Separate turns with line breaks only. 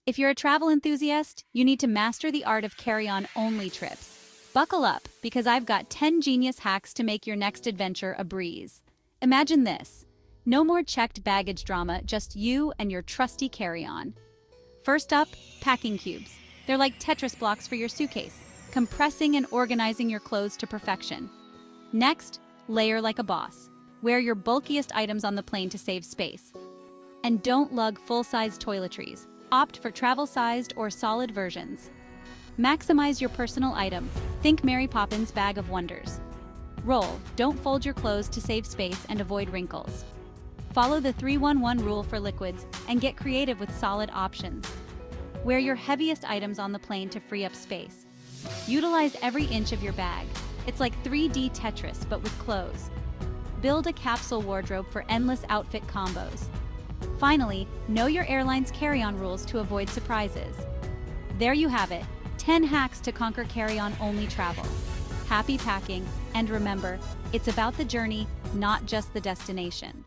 If you're a travel enthusiast, you need to master the art of carry-on only trips. Buckle up, because I've got 10 genius hacks to make your next adventure a breeze. Imagine this. No more checked baggage drama, just you and your trusty carry-on. First up, packing cubes. They're like Tetris blocks for your suitcase, compressing and organizing your clothes to perfection. Next, layer like a boss. Wear your bulkiest items on the plane to save space. And don't lug full-size toiletries. Opt for travel-sized or solid versions. Maximize your personal item. Think Mary Poppins Bag of Wonders. Roll, don't fold your clothes to save space and avoid wrinkles. Follow the 3-1-1 rule for liquids and get creative with solid options. Wear your heaviest items on the plane to free up space. Utilize every inch of your bag. It's like 3D Tetris, but with clothes. Build a capsule wardrobe for endless outfit combos. Finally, know your airline's carry-on rules to avoid surprises. There you have it, 10 hacks to conquer carry-on only travel. Happy packing, and remember, it's about the journey, not just the destination.